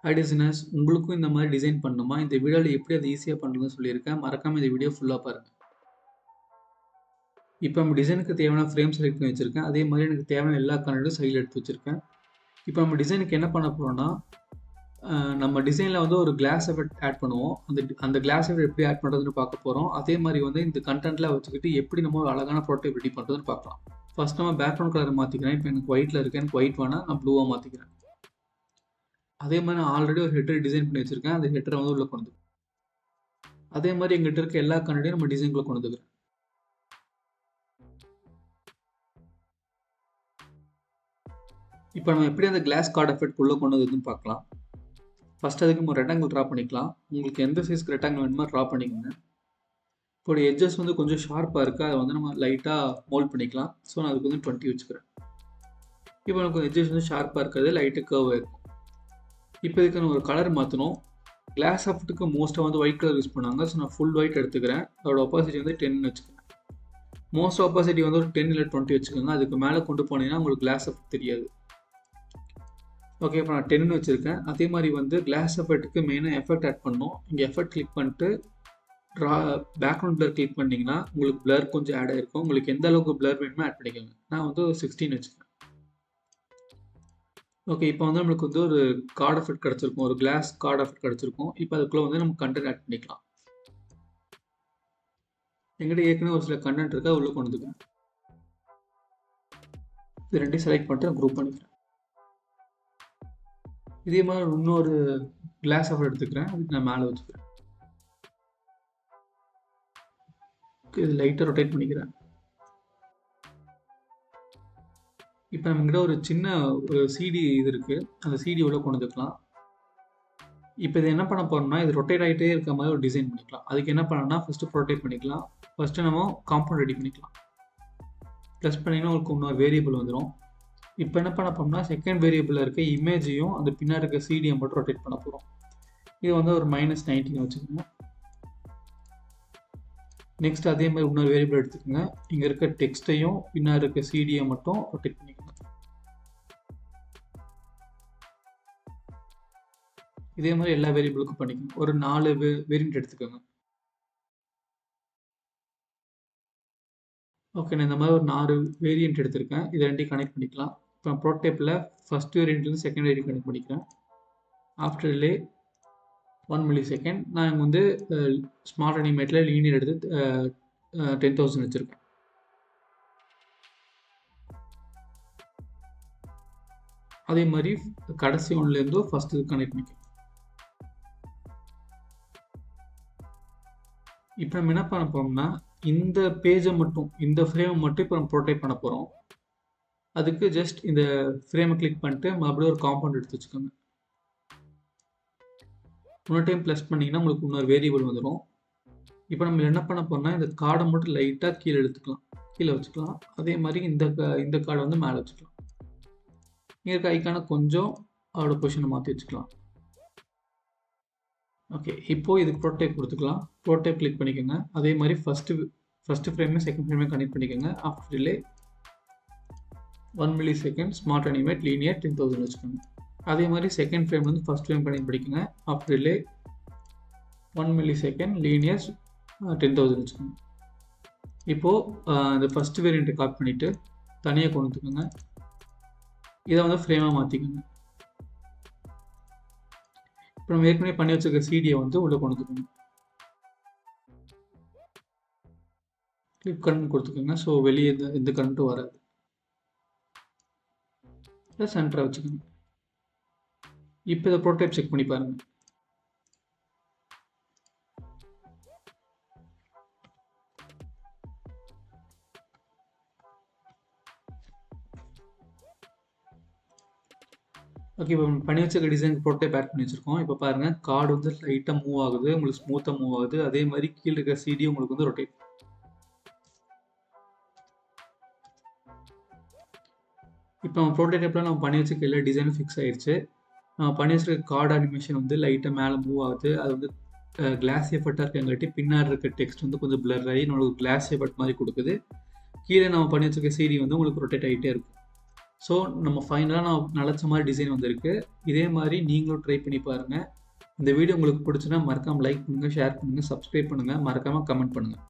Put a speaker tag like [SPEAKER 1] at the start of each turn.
[SPEAKER 1] Hi designers, உங்களுக்கும் இந்த மாதிரி டிசைன் பண்ணணுமா? இந்த வீடியோவில் எப்படி அதை ஈஸியாக பண்ணுறதுன்னு சொல்லியிருக்கேன். மறக்காமல் இந்த வீடியோ ஃபுல்லாக பாருங்கள். இப்போ நம்ம டிசைனுக்கு தேவையான ஃப்ரேம் செலக்ட் பண்ணி வச்சுருக்கேன். அதே மாதிரி எனக்கு தேவையான எல்லா கலரும் சைடில் எடுத்து வச்சுருக்கேன். இப்போ நம்ம டிசைனுக்கு என்ன பண்ண போகிறோம்னா, நம்ம டிசைனில் வந்து ஒரு கிளாஸ் எஃபெக்ட் ஆட் பண்ணுவோம். அந்த கிளாஸ் எஃபெக்ட் எப்படி ஆட் பண்ணுறதுன்னு பார்க்க போகிறோம். அதே மாதிரி வந்து இந்த கண்டென்ட்லாம் வச்சுக்கிட்டு எப்படி நம்ம ஒரு அழகான ப்ரோட்டோடைப் ரெடி பண்ணுறதுன்னு பார்க்கலாம். ஃபர்ஸ்ட் நம்ம பேக்ரவுண்ட் கலரை மாற்றிக்கிறேன். இப்போ எனக்கு ஒயிட்டில் இருக்குது, எனக்கு ஒயிட் வேணால் நான் ப்ளூவாக மாற்றிக்கிறேன். அதே மாதிரி நான் ஆல்ரெடி ஒரு ஹெட்டர் டிசைன் பண்ணி வச்சுருக்கேன். அந்த ஹெட்டரை வந்து உள்ளே கொண்டு அதே மாதிரி எங்கிட்ட இருக்க எல்லா கண்டென்ட்டையும் நம்ம டிசைனுக்குள்ளே கொண்டு வந்துக்கிறேன். இப்போ நம்ம எப்படி அந்த கிளாஸ் கார்டு எஃபெக்ட் உள்ளே கொண்டு வந்ததுன்னு பார்க்கலாம். ஃபஸ்ட் அதுக்கு நம்ம ரெக்டாங்கிள் ட்ரா பண்ணிக்கலாம். உங்களுக்கு எந்த சைஸ்க்கு ரெக்டாங்கிள் வேணுமோ ட்ரா பண்ணிக்கோங்க. இப்போ எட்ஜஸ் வந்து கொஞ்சம் ஷார்ப்பாக இருக்குது, அதை வந்து நம்ம லைட்டாக மோல்ட் பண்ணிக்கலாம். ஸோ நான் அதுக்கு வந்து 20 வச்சுக்கிறேன். இப்போ எனக்கு எட்ஜஸ் வந்து ஷார்ப்பாக இருக்கிறது லைட்டு கர்வ் இருக்கும். இப்போ இதுக்கு நான் ஒரு கலர் மாற்றணும். கிளாஸ் எஃபெக்ட்டுக்கு மோஸ்ட்டாக வந்து ஒயிட் கலர் யூஸ் பண்ணுவாங்க. ஸோ நான் ஃபுல் ஒயிட் எடுத்துக்கிறேன். அதோட ஒப்பாசிட்டி வந்து 10 வச்சுக்கிறேன். மோஸ்ட் ஒப்பாசிட்டி வந்து ஒரு 10 இல்லை 20 வச்சுக்கோங்க. அதுக்கு மேலே கொண்டு போனீங்கன்னா உங்களுக்கு கிளாஸ் எஃபெக்ட் தெரியாது. ஓகே, இப்போ நான் 10 வச்சுருக்கேன். அதே மாதிரி வந்து கிளாஸ் எஃபெக்ட்டுக்கு மெயினாக எஃபெக்ட் ஆட் பண்ணணும். இங்கே எஃபெக்ட் கிளிக் பண்ணிட்டு பேக்ரவுண்ட் பிளர் கிளிக் பண்ணிங்கன்னா உங்களுக்கு பிளர் கொஞ்சம் ஆட் ஆகிருக்கும். உங்களுக்கு எந்த அளவுக்கு பிளர் வேணுமோ ஆட் பண்ணிக்கோங்க. நான் வந்து 16 வச்சுக்கிறேன். ஓகே, இப்போ வந்து நம்மளுக்கு வந்து ஒரு கார்டு எஃபெக்ட் கிடச்சிருக்கும், ஒரு கிளாஸ் கார்டு எஃபெக்ட் கிடச்சிருக்கும். இப்போ அதுக்குள்ளே வந்து நம்ம கண்டென்ட் ஆட் பண்ணிக்கலாம். எங்கிட்ட ஏற்கனவே ஒரு சில கண்டென்ட் இருக்கா உள்ளே கொண்டு வந்துக்கிறேன். இது ரெண்டையும் செலக்ட் பண்ணிட்டு நான் குரூப் பண்ணிக்கிறேன். இதே மாதிரி இன்னொரு கிளாஸ் எஃபெக்ட் எடுத்துக்கிறேன். அதுக்கு நான் மேலே வச்சுக்கிறேன். இது லைட்டாக ரொட்டேட் பண்ணிக்கிறேன். இப்போ நம்மகிட்ட ஒரு சின்ன ஒரு சிடி இது இருக்குது, அந்த சிடி உள்ள கொண்டு வந்துக்கலாம். இப்போ இது என்ன பண்ண போகிறோம்னா, இது ரொட்டேட் ஆகிட்டே இருக்க மாதிரி ஒரு டிசைன் பண்ணிக்கலாம். அதுக்கு என்ன பண்ணணும்னா ஃபஸ்ட்டு ப்ரோட்டேட் பண்ணிக்கலாம். ஃபஸ்ட்டு நம்ம காம்பவுண்ட் ரெடி பண்ணிக்கலாம். ப்ளஸ் பண்ணிங்கன்னா உங்களுக்கு இன்னொரு வேரியபிள் வந்துடும். இப்போ என்ன பண்ண போகிறோம்னா, செகண்ட் வேரியபிளில் இருக்க இமேஜையும் அந்த பின்னாடி இருக்க சிடியை மட்டும் ரொட்டேட் பண்ண போகிறோம். இது வந்து ஒரு -19 வச்சுக்கோங்க. நெக்ஸ்ட் அதே மாதிரி இன்னொரு வேரியபிள் எடுத்துக்கோங்க. இங்கே இருக்க டெக்ஸ்ட்டையும் பின்னாடி இருக்க சிடியை மட்டும் ரொட்டேட் பண்ணிக்கோங்க. இதே மாதிரி எல்லா வேரியபிளுக்கும் பண்ணிக்கோங்க. ஒரு 4 வேரியன்ட் எடுத்துக்கோங்க. ஓகே, நான் இந்த மாதிரி ஒரு 4 வேரியன்ட் எடுத்திருக்கேன். இதை ரெண்டையும் கனெக்ட் பண்ணிக்கலாம். இப்போ ப்ரோட்டோடைப்பில் ஃபஸ்ட் வேரியன்ட்லேருந்து செகண்ட் வேரியன்ட் கனெக்ட் பண்ணிக்கிறேன். After delay 1 millisecond. நான் இங்கே வந்து ஸ்மார்ட் அனிமேட்டில் லீனியர் எடுத்து 10,000 வச்சுருக்கேன். அதே மாதிரி கடைசி ஒன்லேருந்தோ ஃபஸ்ட்டு இது கனெக்ட் பண்ணிக்கலாம். இப்போ நம்ம என்ன பண்ண போகிறோம்னா, இந்த பேஜை மட்டும், இந்த ஃப்ரேமை மட்டும் இப்போ நம்ம ப்ரோட்டோடைப் பண்ண போகிறோம். அதுக்கு ஜஸ்ட் இந்த ஃப்ரேமை கிளிக் பண்ணிட்டு மறுபடியும் ஒரு காம்பவுண்ட் எடுத்து வச்சுக்கோங்க. இன்னொரு டைம் ப்ளஸ் பண்ணிங்கன்னா உங்களுக்கு இன்னொரு வேரியபிள் வந்துடும். இப்போ நம்ம என்ன பண்ண போகிறோம்னா, இந்த கார்டை மட்டும் லைட்டாக கீழே வச்சுக்கலாம். அதே மாதிரி இந்த கார்டை வந்து மேலே வச்சுக்கலாம். இங்கே இருக்க ஐக்கானை கொஞ்சம் அதோட பொசிஷனை மாற்றி வச்சுக்கலாம். ஓகே, இப்போது இதுக்கு ப்ரோட்டோடைப் கொடுத்துக்கலாம். ப்ரோட்டோடைப் கிளிக் பண்ணிக்கோங்க. அதே மாதிரி ஃபஸ்ட்டு ஃப்ரேமே செகண்ட் ஃப்ரேமே கனெக்ட் பண்ணிக்கோங்க. After delay 1 millisecond, smart animate linear 10,000 வச்சுக்கோங்க. அதே மாதிரி செகண்ட் ஃப்ரேம் வந்து ஃபஸ்ட் ஃப்ரேம் கனெக்ட் பண்ணிக்கோங்க. ஆஃப்டர் டிலே 1 millisecond லீனியர் 10,000 வச்சுக்கோங்க. இப்போது இந்த ஃபஸ்ட்டு வேரியண்ட்டை காப்பி பண்ணிவிட்டு தனியாக கொண்டு வந்துக்கோங்க. இதை வந்து ஃப்ரேமாக மாற்றிக்கோங்க. இப்போ நம்ம ஏற்கனவே பண்ணி வச்சுருக்க சிடியை வந்து உள்ளே கொண்டு வந்துக்கோங்க. கிளிப் கரண்ட் கொடுத்துக்கோங்க. ஸோ வெளியே எந்த கரண்ட்டும் வராது. இதை சென்டராக வச்சுக்கோங்க. இப்போ இதை ப்ரோட்டோடைப் செக் பண்ணி பாருங்கள். ஓகே, இப்போ பண்ணி வச்சுருக்க டிசைனுக்கு ப்ரோட்டோடைப் ஆட் பண்ணி வச்சுருக்கோம். இப்போ பாருங்கள், கார்டு வந்து லைட்டாக மூவ் ஆகுது, உங்களுக்கு ஸ்மூத்தாக மூவ் ஆகுது. அதே மாதிரி கீழே இருக்க சிடி உங்களுக்கு வந்து ரொட்டேட். இப்போ நம்ம ப்ரோட்டோடைப்பில் நம்ம பண்ணி வச்சுருக்க எல்லா டிசைனும் ஃபிக்ஸ் ஆகிடுச்சு. நம்ம பண்ணி வச்சுருக்க கார்டு அனிமேஷன் வந்து லைட்டாக மேலே மூவ் ஆகுது. அது வந்து கிளாஸ் எஃபெக்டாக இருக்கங்காட்டி பின்னாடி இருக்க டெக்ஸ்ட் வந்து கொஞ்சம் பிளர் ஆகி நம்மளுக்கு கிளாஸ் எஃபெக்ட் மாதிரி கொடுக்குது. கீழே நம்ம பண்ணி வச்சுருக்க சிடி வந்து உங்களுக்கு ரொட்டேட் ஆகிட்டே இருக்கும். ஸோ நம்ம ஃபைனலாக நான் நினச்ச மாதிரி டிசைன் வந்திருக்கு. இதே மாதிரி நீங்களும் ட்ரை பண்ணி பாருங்கள். இந்த வீடியோ உங்களுக்கு பிடிச்சுன்னா மறக்காமல் லைக் பண்ணுங்கள், ஷேர் பண்ணுங்கள், சப்ஸ்கிரைப் பண்ணுங்கள், மறக்காமல் கமெண்ட் பண்ணுங்கள்.